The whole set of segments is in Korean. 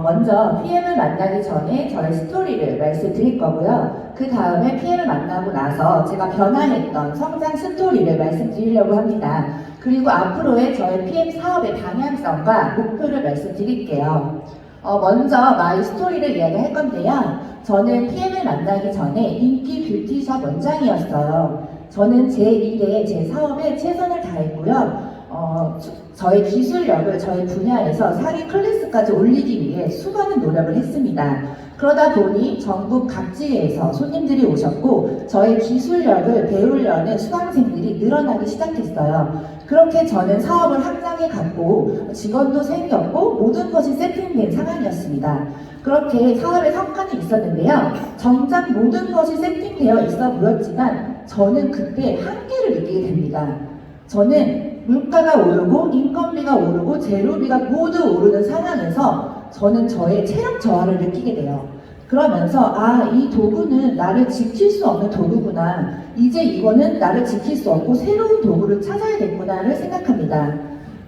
먼저 PM을 만나기 전에 저의 스토리를 말씀드릴 거고요. 그 다음에 PM을 만나고 나서 제가 변화했던 성장 스토리를 말씀드리려고 합니다. 그리고 앞으로의 저의 PM 사업의 방향성과 목표를 말씀드릴게요. 먼저 마이 스토리를 이야기할 건데요. 저는 PM을 만나기 전에 인기 뷰티샵 원장이었어요. 저는 제 일에, 제 사업에 최선을 다했고요. 저의 기술력을 저희 분야에서 상위 클래스까지 올리기 위해 수많은 노력을 했습니다. 그러다 보니 전국 각지에서 손님들이 오셨고 저의 기술력을 배우려는 수강생들이 늘어나기 시작했어요. 그렇게 저는 사업을 확장해 갔고 직원도 생겼고 모든 것이 세팅된 상황이었습니다. 그렇게 사업의 성과는 있었는데요. 정작 모든 것이 세팅되어 있어 보였지만 저는 그때 한계를 느끼게 됩니다. 저는 물가가 오르고 인건비가 오르고 재료비가 모두 오르는 상황에서 저는 저의 체력 저하를 느끼게 돼요. 그러면서 이 도구는 나를 지킬 수 없는 도구구나. 이제 이거는 나를 지킬 수 없고 새로운 도구를 찾아야겠구나를 생각합니다.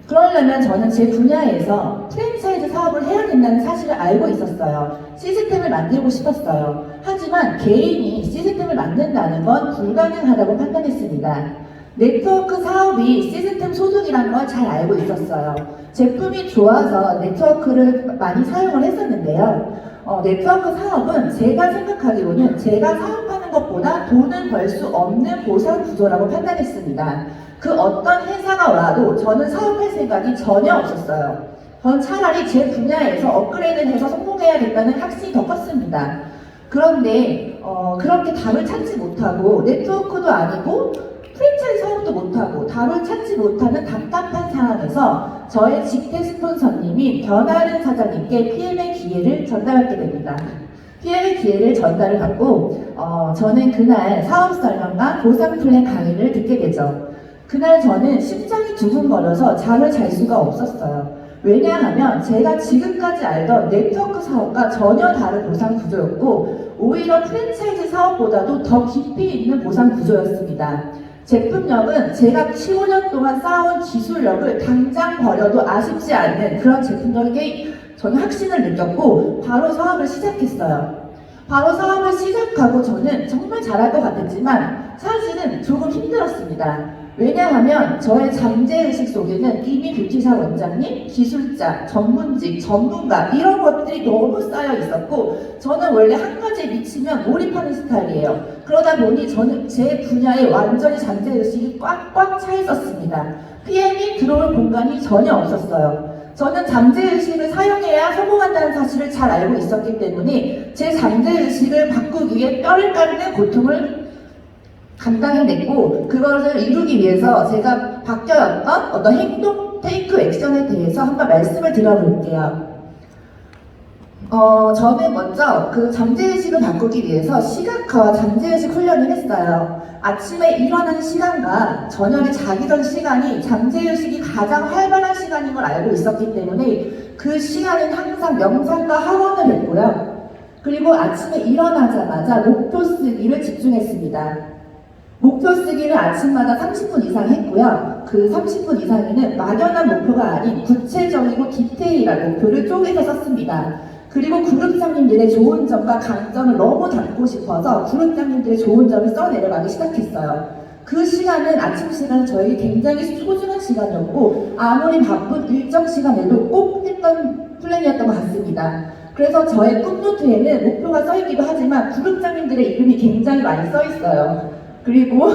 그러려면 저는 제 분야에서 프랜차이즈 사업을 해야 된다는 사실을 알고 있었어요. 시스템을 만들고 싶었어요. 하지만 개인이 시스템을 만든다는 건 불가능하다고 판단했습니다. 네트워크 사업이 시스템 소득이라는 걸 잘 알고 있었어요. 제품이 좋아서 네트워크를 많이 사용을 했었는데요. 네트워크 사업은 제가 생각하기로는 제가 사업하는 것보다 돈을 벌 수 없는 보상 구조라고 판단했습니다. 그 어떤 회사가 와도 저는 사업할 생각이 전혀 없었어요. 전 차라리 제 분야에서 업그레이드를 해서 성공해야겠다는 확신이 더 컸습니다. 그런데 그렇게 답을 찾지 못하고 네트워크도 아니고 프랜차이즈 사업도 못하고 답을 찾지 못하는 답답한 상황에서 저의 직계 스폰서님이 변하는 사장님께 PM의 기회를 전달받게 됩니다. PM의 기회를 전달을 받고 저는 그날 사업 설명과 보상 플랜 강의를 듣게 되죠. 그날 저는 심장이 두근거려서 잠을 잘 수가 없었어요. 왜냐하면 제가 지금까지 알던 네트워크 사업과 전혀 다른 보상 구조였고 오히려 프랜차이즈 사업보다도 더 깊이 있는 보상 구조였습니다. 제품력은 제가 15년 동안 쌓아온 기술력을 당장 버려도 아쉽지 않는 그런 제품력에 저는 확신을 느꼈고 바로 사업을 시작했어요. 바로 사업을 시작하고 저는 정말 잘할 것 같았지만 사실은 조금 힘들었습니다. 왜냐하면 저의 잠재의식 속에는 이미 뷰티샵 원장님, 기술자, 전문직, 전문가 이런 것들이 너무 쌓여 있었고 저는 원래 한 가지에 미치면 몰입하는 스타일이에요. 그러다 보니 저는 제 분야에 완전히 잠재의식이 꽉꽉 차 있었습니다. PM이 들어올 공간이 전혀 없었어요. 저는 잠재의식을 사용해야 성공한다는 사실을 잘 알고 있었기 때문에 제 잠재의식을 바꾸기 위해 뼈를 깎는 고통을 감당해냈고 그것을 이루기 위해서 제가 바뀌었던 어떤 행동, 테이크 액션에 대해서 한번 말씀을 드려볼게요. 저는 먼저 그 잠재의식을 바꾸기 위해서 시각화와 잠재의식 훈련을 했어요. 아침에 일어나는 시간과 저녁에 자기 전 시간이 잠재의식이 가장 활발한 시간인 걸 알고 있었기 때문에 그 시간은 항상 명상과 학원을 했고요. 그리고 아침에 일어나자마자 목표 쓰기를 집중했습니다. 목표 쓰기를 아침마다 30분 이상 했고요. 그 30분 이상에는 막연한 목표가 아닌 구체적이고 디테일한 목표를 쪼개서 썼습니다. 그리고 그룹장님들의 좋은 점과 강점을 너무 담고 싶어서 그룹장님들의 좋은 점을 써내려가기 시작했어요. 그 시간은 아침 시간은 저에게 굉장히 소중한 시간이었고 아무리 바쁜 일정 시간에도 꼭 했던 플랜이었던 것 같습니다. 그래서 저의 꿈노트에는 목표가 써있기도 하지만 그룹장님들의 이름이 굉장히 많이 써있어요. 그리고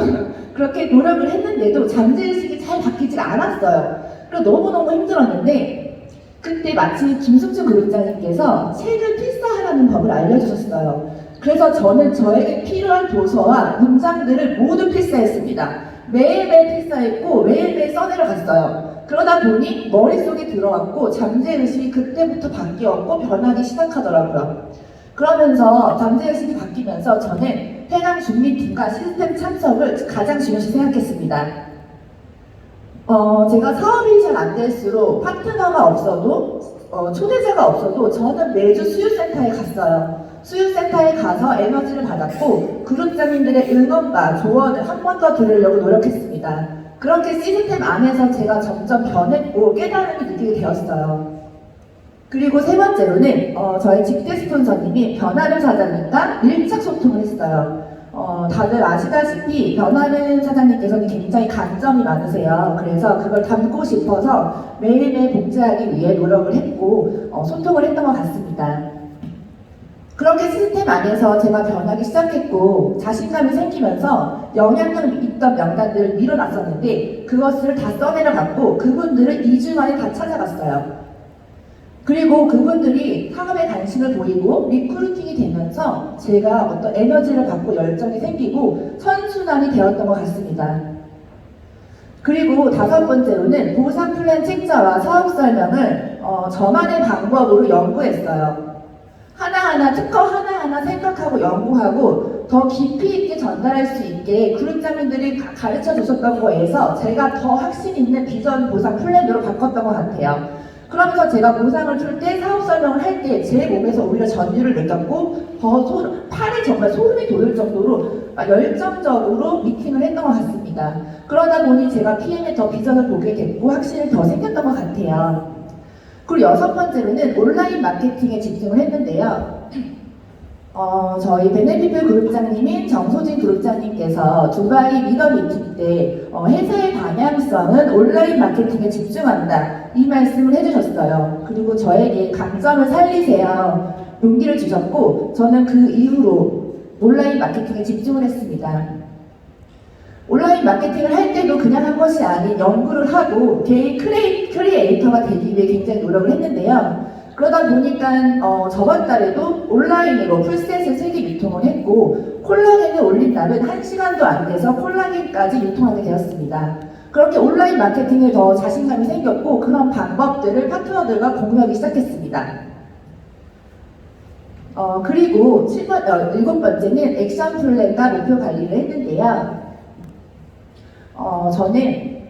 그렇게 노력을 했는데도 잠재의식이 잘 바뀌지가 않았어요. 그래서 너무너무 힘들었는데 그때 마침 김숙주 그룹장님께서 책을 필사하라는 법을 알려주셨어요. 그래서 저는 저에게 필요한 도서와 문장들을 모두 필사했습니다. 매일매일 필사했고 매일매일 써내려갔어요. 그러다 보니 머릿속에 들어왔고 잠재의식이 그때부터 바뀌었고 변하기 시작하더라고요. 그러면서 잠재의식이 바뀌면서 저는 해당 준비팀과 시스템 참석을 가장 중요시 생각했습니다. 제가 사업이 잘 안 될수록 파트너가 없어도 초대자가 없어도 저는 매주 수유센터에 갔어요. 수유센터에 가서 에너지를 받았고 그룹장님들의 응원과 조언을 한 번 더 들으려고 노력했습니다. 그렇게 시스템 안에서 제가 점점 변했고 깨달음이 느끼게 되었어요. 그리고 세 번째로는 저희 직대 스폰서님이 변하는 사장님과 밀착 소통을 했어요. 다들 아시다시피 변하는 사장님께서는 굉장히 강점이 많으세요. 그래서 그걸 담고 싶어서 매일매일 복제하기 위해 노력을 했고 소통을 했던 것 같습니다. 그렇게 시스템 안에서 제가 변하기 시작했고 자신감이 생기면서 영향력 있던 명단들을 밀어놨었는데 그것을 다 써내려갔고 그분들을 2주 만에 다 찾아갔어요. 그리고 그분들이 사업에 관심을 보이고 리크루팅이 되면서 제가 어떤 에너지를 받고 열정이 생기고 선순환이 되었던 것 같습니다. 그리고 다섯 번째로는 보상 플랜 책자와 사업 설명을 저만의 방법으로 연구했어요. 하나하나 특허 하나하나 생각하고 연구하고 더 깊이 있게 전달할 수 있게 그룹장님들이 가르쳐 주셨던 거에서 제가 더 확신 있는 비전 보상 플랜으로 바꿨던 것 같아요. 그러면서 제가 보상을 줄 때 사업 설명을 할 때 제 몸에서 오히려 전율을 느꼈고 팔이 정말 소름이 돋을 정도로 열정적으로 미팅을 했던 것 같습니다. 그러다 보니 제가 PM에 더 비전을 보게 됐고 확신이 더 생겼던 것 같아요. 그리고 여섯 번째로는 온라인 마케팅에 집중을 했는데요. 저희 베네피플 그룹장님인 정소진 그룹장님께서 두바이 미더 미팅 때 회사의 방향성은 온라인 마케팅에 집중한다 이 말씀을 해주셨어요. 그리고 저에게 강점을 살리세요 용기를 주셨고 저는 그 이후로 온라인 마케팅에 집중을 했습니다. 온라인 마케팅을 할 때도 그냥 한 것이 아닌 연구를 하고 개인 크리에이터가 되기 위해 굉장히 노력을 했는데요. 그러다 보니까 저번 달에도 온라인으로 풀셋을 3개 유통을 했고 콜라겐을 올린 날은 1시간도 안 돼서 콜라겐까지 유통하게 되었습니다. 그렇게 온라인 마케팅에 더 자신감이 생겼고 그런 방법들을 파트너들과 공유하기 시작했습니다. 그리고 7번째는 액션 플랜과 목표 관리를 했는데요. 저는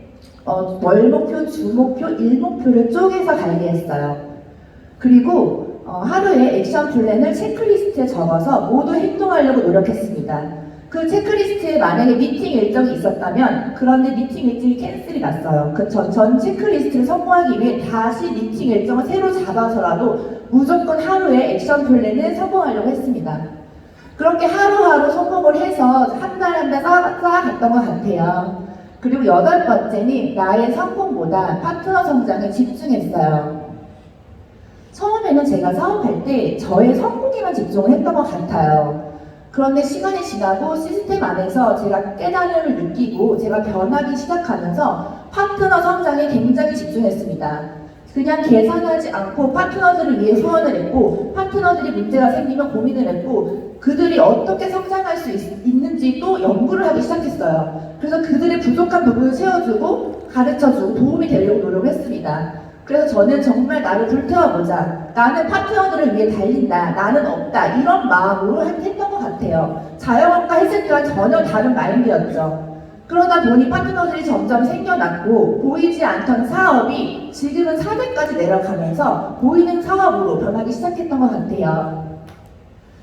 월목표, 주목표, 일목표를 쪼개서 관리했어요. 그리고 하루에 액션 플랜을 체크리스트에 적어서 모두 행동하려고 노력했습니다. 그 체크리스트에 만약에 미팅 일정이 있었다면 그런데 미팅 일정이 캔슬이 났어요. 전 체크리스트를 성공하기 위해 다시 미팅 일정을 새로 잡아서라도 무조건 하루에 액션 플랜을 성공하려고 했습니다. 그렇게 하루하루 성공을 해서 한 달 한 달 쌓아갔던 것 같아요. 그리고 여덟 번째는 나의 성공보다 파트너 성장에 집중했어요. 처음에는 제가 사업할 때 저의 성공에만 집중을 했던 것 같아요. 그런데 시간이 지나고 시스템 안에서 제가 깨달음을 느끼고 제가 변하기 시작하면서 파트너 성장에 굉장히 집중했습니다. 그냥 계산하지 않고 파트너들을 위해 후원을 했고 파트너들이 문제가 생기면 고민을 했고 그들이 어떻게 성장할 수 있는지 또 연구를 하기 시작했어요. 그래서 그들의 부족한 부분을 채워주고 가르쳐주고 도움이 되려고 노력을 했습니다. 그래서 저는 정말 나를 불태워보자. 나는 파트너들을 위해 달린다. 나는 없다. 이런 마음으로 했던 것 같아요. 자영업과 했을 때와 전혀 다른 마인드였죠. 그러다 보니 파트너들이 점점 생겨났고 보이지 않던 사업이 지금은 사대까지 내려가면서 보이는 사업으로 변하기 시작했던 것 같아요.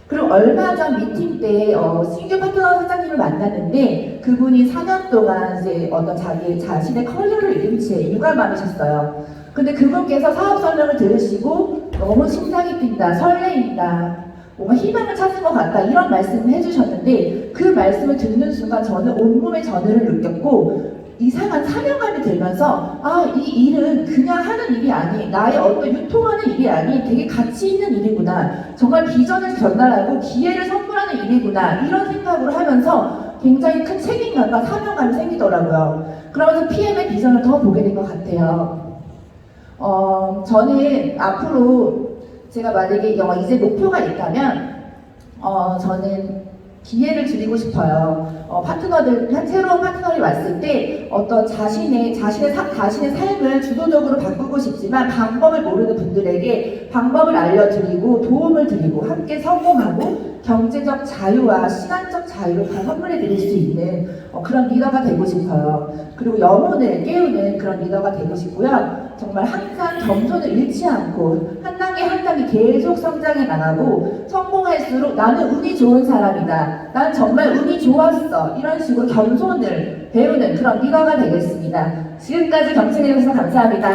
그리고 얼마 전 미팅 때 신규 파트너 사장님을 만났는데 그분이 4년 동안 이제 어떤 자신의 커리어를 잃은 채 육아맘이셨어요. 근데 그분께서 사업 설명을 들으시고 너무 심장이 뛴다, 설레인다, 뭔가 희망을 찾은 것 같다 이런 말씀을 해주셨는데 그 말씀을 듣는 순간 저는 온몸의 전율을 느꼈고 이상한 사명감이 들면서 이 일은 그냥 하는 일이 아니 나의 어떤 유통하는 일이 아니 되게 가치 있는 일이구나 정말 비전을 전달하고 기회를 선물하는 일이구나 이런 생각을 하면서 굉장히 큰 책임감과 사명감이 생기더라고요. 그러면서 PM의 비전을 더 보게 된 것 같아요. 저는 앞으로 제가 만약에 이제 목표가 있다면 저는 기회를 드리고 싶어요. 새로운 파트너들이 왔을 때 어떤 자신의 삶을 주도적으로 바꾸고 싶지만 방법을 모르는 분들에게 방법을 알려드리고 도움을 드리고 함께 성공하고 경제적 자유와 시간적 자유를 다 선물해 드릴 수 있는 그런 리더가 되고 싶어요. 그리고 영혼을 깨우는 그런 리더가 되고 싶고요. 정말 항상 겸손을 잃지 않고 한 단계 한 단계 계속 성장해 나가고 성공할수록 나는 운이 좋은 사람이다. 난 정말 운이 좋았어. 이런 식으로 겸손을 배우는 그런 리더가 되겠습니다. 지금까지 경청해 주셔서 감사합니다.